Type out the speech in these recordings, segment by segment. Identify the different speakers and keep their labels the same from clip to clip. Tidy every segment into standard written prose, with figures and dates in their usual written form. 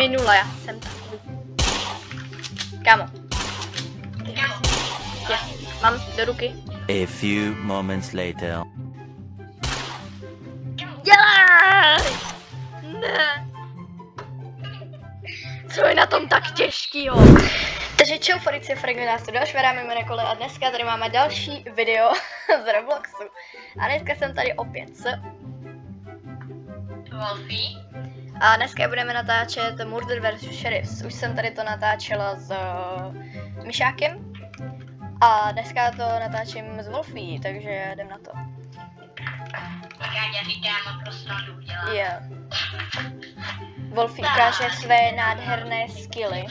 Speaker 1: minula, já jsem takový. Kámo. Já, mám do ruky.
Speaker 2: A few moments later.
Speaker 1: Dělej! Ne. Co je na tom tak těžkýho? Takže čau, Forici, Fragmentář, další hráme Minecole a dneska tady máme další video z Robloxu. A dneska jsem tady opět s
Speaker 3: Wolfie.
Speaker 1: A dneska budeme natáčet Murder vs Sheriffs. Už jsem tady to natáčela s Myšákem. A dneska to natáčím s Wolfie, takže jdem na to.
Speaker 3: Tak já tě říkám, pro srandu udělám.
Speaker 1: Yeah. Wolfie ukáže své nádherné skilly.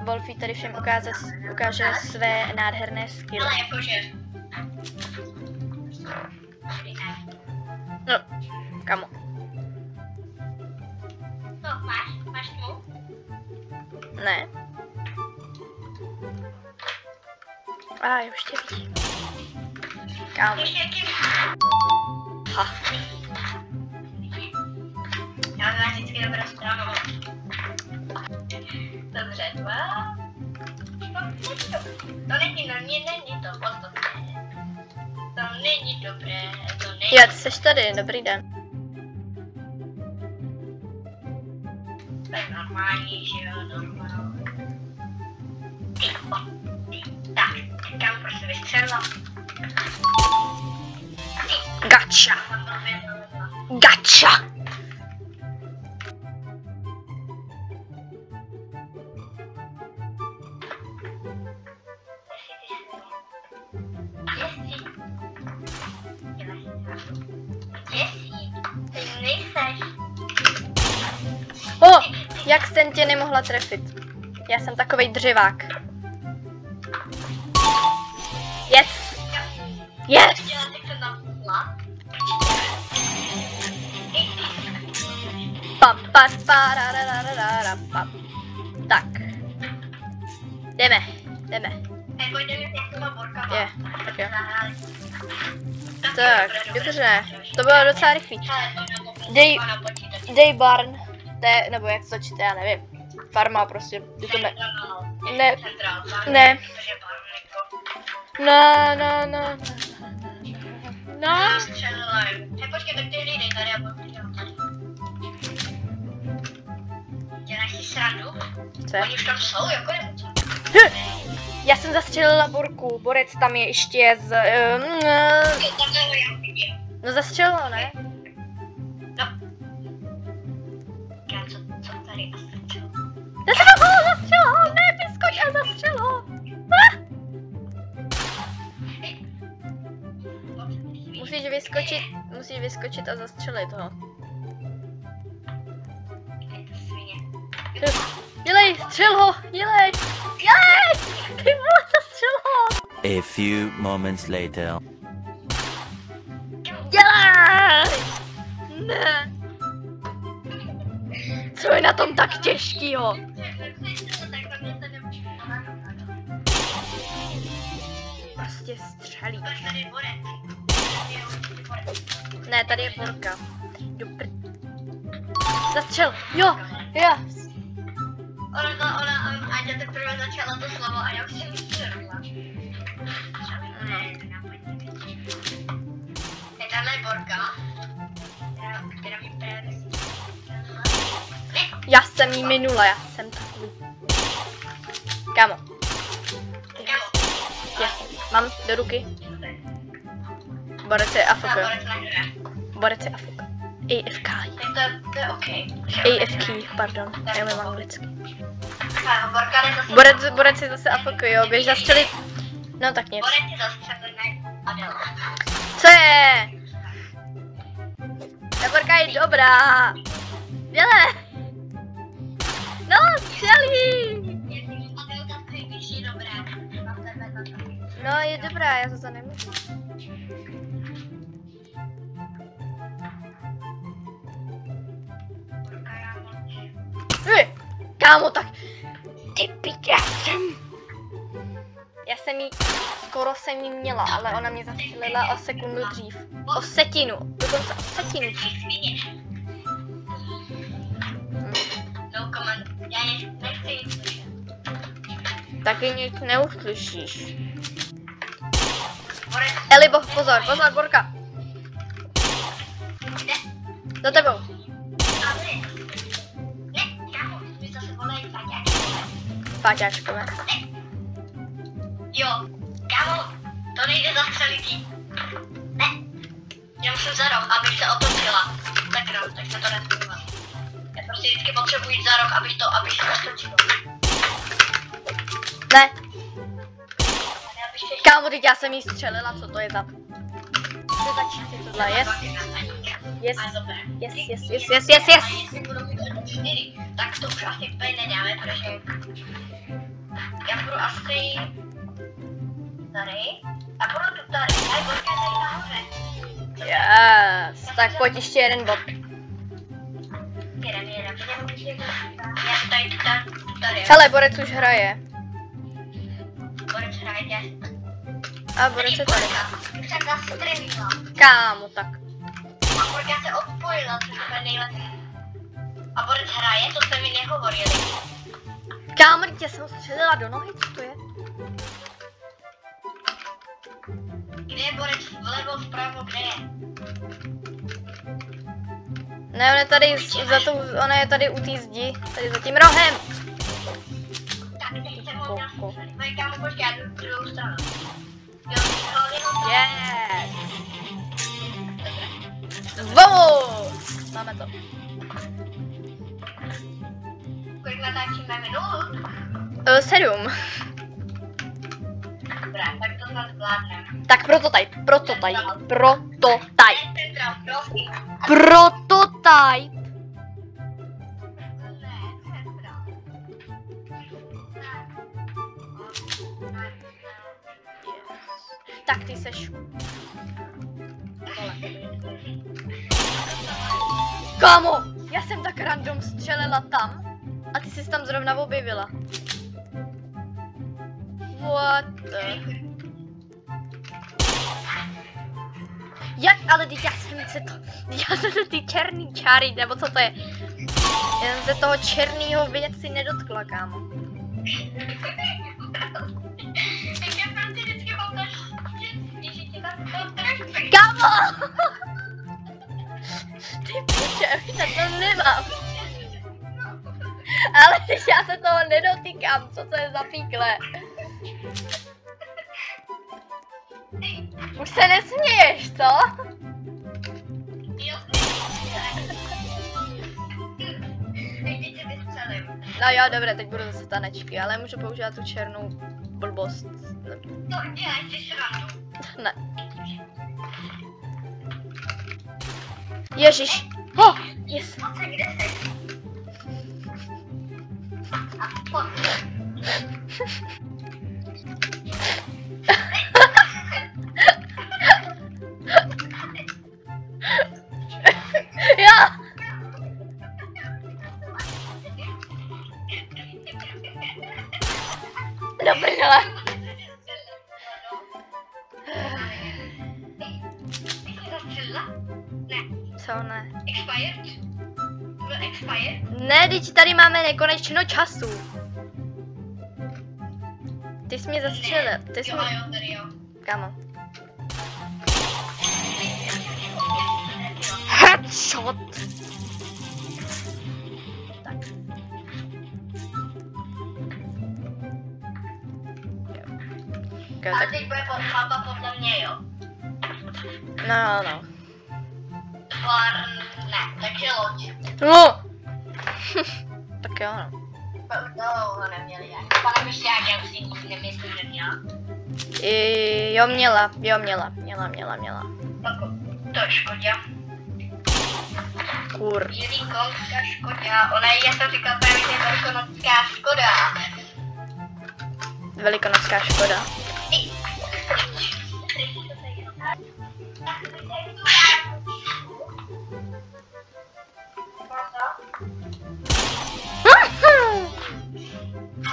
Speaker 1: Wolfie tady všem ukáže své nádherné skilly.
Speaker 3: Ale jakože...
Speaker 1: No, kamo.
Speaker 3: No, máš tmu?
Speaker 1: Ne. A už tě vidím. Kámo. Ha.
Speaker 3: Já mám vždycky dobrou stranu. Dobře, dva. To není to podstatné. To není dobré, to není.
Speaker 1: Jo, ty jsi tady, dobrý den.
Speaker 3: To je normální, že jo, normální. Tak, kam prostě vystřelila.
Speaker 1: Gotcha. Gotcha. O, jak jsem tě nemohla trefit? Já jsem takovej dřivák. Yes! Yes! Tak. Jdeme. Je, tak jo. Tak, dobře. To bylo docela rychlý. Dej barn. Nebo jak to čte, já nevím. Farma prostě. Ne. Ne. No.
Speaker 3: Počkej, tak ty hlídej tady a děláš si srandu?
Speaker 1: Co?
Speaker 3: Oni už tam jsou, jako nebo co?
Speaker 1: Já jsem zastřelila Borku. Borec tam je ještě z... No zastřelila, ne?
Speaker 3: No. Co tady zastřelila?
Speaker 1: Zastřelila, ne, vyskoč a zastřelila. Musíš vyskočit a zastřelit ho. Dělej, střel ho, dělej! Ty vole, zastřel ho!
Speaker 2: A few moments later.
Speaker 1: Dělej! Ne! Co je na tom tak těžkýho? Prostě střelí. Ne, tady je Borka. Zastřel, jo!
Speaker 3: Ona Aďa teprve začala to slovo a já už jsem střelila. Je tahle Borka, která mi právě střelila.
Speaker 1: Já jsem jí minula, já jsem takový. Kámo. Je, mám do ruky. Borec je AFK. Borec je AFK. AFK.
Speaker 3: To je OK.
Speaker 1: AFK, pardon, já mám anglicky.
Speaker 3: Borec
Speaker 1: Borec je zase AFK, jo, běž zastřelit. No tak nic.
Speaker 3: Borec je zastřelený Adela.
Speaker 1: Co je? Ta Borka je dobrá. Dělej. No, střelí. No, je dobrá, já to za nemůžu. Kámo, tak ty piča, já jsem jí, skoro jsem jí měla, ale ona mě zastřelila o sekundu dřív. O setinu, dokonce o setinu. taky nic neuslyšíš.
Speaker 3: Borec,
Speaker 1: Elibo, pozor, pozor, Borka.
Speaker 3: kde?
Speaker 1: Za tebou.
Speaker 3: Ahoj. Ne, kámo, my zase volají paťáky.
Speaker 1: Páťáčkové.
Speaker 3: Jo, kámo, to nejde zastřelit jí. Ne, já musím za roh, abych se otočila. Tak no, tak se to nestává. Já prostě vždycky potřebuji jít za roh, abych se otočila.
Speaker 1: Ne,
Speaker 3: Ale abych se
Speaker 1: kámo, teď já jsem jí střelila, co to je za... Co je za číslo tohle, yes, yes, yes, yes, yes, yes, yes, yes.
Speaker 3: A jestli budu mít o 4, tak to už asi úplně nedáme, protože já budu asi tady a budu tu tady, a Borka je tady nahoře.
Speaker 1: Yes, tak pojď ještě jeden bod.
Speaker 3: Jedem. Já tady.
Speaker 1: Hele, Borec už hraje.
Speaker 3: Borec hraje.
Speaker 1: A Borec je tady.
Speaker 3: Už tak zastřelila.
Speaker 1: Kámo, tak.
Speaker 3: A Borka se odpojila, což je nejlepší. A Borec hraje, to jste mi nehovorili.
Speaker 1: Kámo, tě jsem střelila do nohy, co to je?
Speaker 3: Kde je Borec? Vlevo, vpravo, kde je?
Speaker 1: Ne, on je tady, ona je tady u té zdi, tady za tím rohem.
Speaker 3: Tak, teď se ho měl střelit. Moje kámo, počkej, já jdu druhou stranu. Jo, to je
Speaker 1: Yes. Vamos! Máme to.
Speaker 3: kolik natáčíme minut?
Speaker 1: 7.
Speaker 3: Dobrá, tak to snad zvládneme.
Speaker 1: Tak prototype.
Speaker 3: Central, prosím.
Speaker 1: Prototype.
Speaker 3: Ne, central.
Speaker 1: Tak ty seš... Kámo, já jsem tak random střelila tam a ty jsi tam zrovna objevila. What the... Jak, ale teď já jsem se ty černý čáry, nebo co to je? Já jsem se toho černýho věci nedotkla, kámo.
Speaker 3: Tak já tam si vždycky pomůžu, že ti tam to trošku.
Speaker 1: Kámo! Ty piče, já to nemám. Ale teď já se toho nedotýkám, co to je za píkle. Už se nesměješ, co?
Speaker 3: Jo, teď tě vystřelím.
Speaker 1: No jo, dobré, teď budu zase tanečky, ale můžu používat tu černou blbost.
Speaker 3: To děláš si srandu.
Speaker 1: Ne. Ježiš. Oh, yes.
Speaker 3: Moce, kde jsi? A pojď.
Speaker 1: Já. Do prdele. Co ne?
Speaker 3: Expired? Byl expired?
Speaker 1: Ne, teď tady máme nekonečno času. Ty jsi mě zastřelil. Ty jsi
Speaker 3: Jo,
Speaker 1: mě...
Speaker 3: jo, tady jo.
Speaker 1: Kámo. Headshot. Tak. Okay,
Speaker 3: A
Speaker 1: tak.
Speaker 3: teď bude mapa podle mě, jo?
Speaker 1: No.
Speaker 3: Ne, takže loď.
Speaker 1: No. Tak jo, no.
Speaker 3: No, neměli jak. Pane Myšťák, já už si nic nemyslím, že měla.
Speaker 1: Jo, měla.
Speaker 3: Tak, to je Škoda.
Speaker 1: Kur.
Speaker 3: Jelíkovská Škoda. Ona je, já jsem říkal právě, že je velikonočská Škoda.
Speaker 1: Velikonocká Škoda.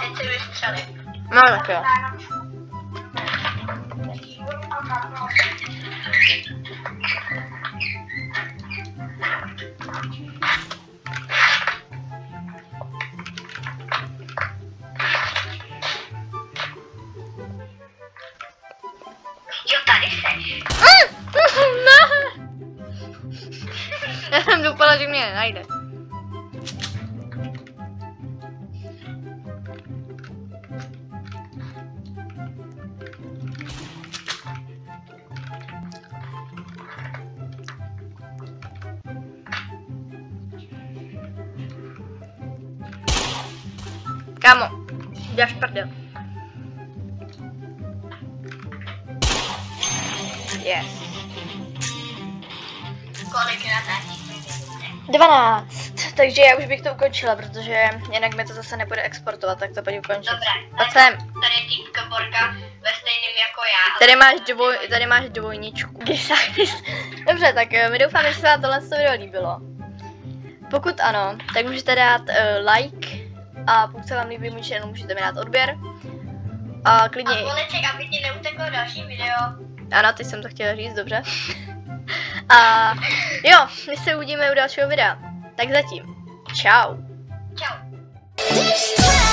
Speaker 3: Teď si vystřelím.
Speaker 1: No tak jo. jazyk mě nenajde. Kámo, děláš prdel. Yes.
Speaker 3: Kolik natáčíš?
Speaker 1: 12. Takže já už bych to ukončila, protože jinak mi to zase nebude exportovat, tak to pojď ukončit.
Speaker 3: Dobré.
Speaker 1: Pojď sem.
Speaker 3: Tady je týpka Borka ve stejným jako já.
Speaker 1: Tady máš dvojničku. Dobře, tak my doufáme, že se vám tohle video líbilo. Pokud ano, tak můžete dát like a pokud se vám líbí můj channel, můžete mi dát odběr. A klidně...
Speaker 3: A voleček, aby ti neuteklo další video.
Speaker 1: Ano, teď jsem to chtěla říct, dobře. A jo, my se uvidíme u dalšího videa. Tak zatím. Čau.
Speaker 3: Čau.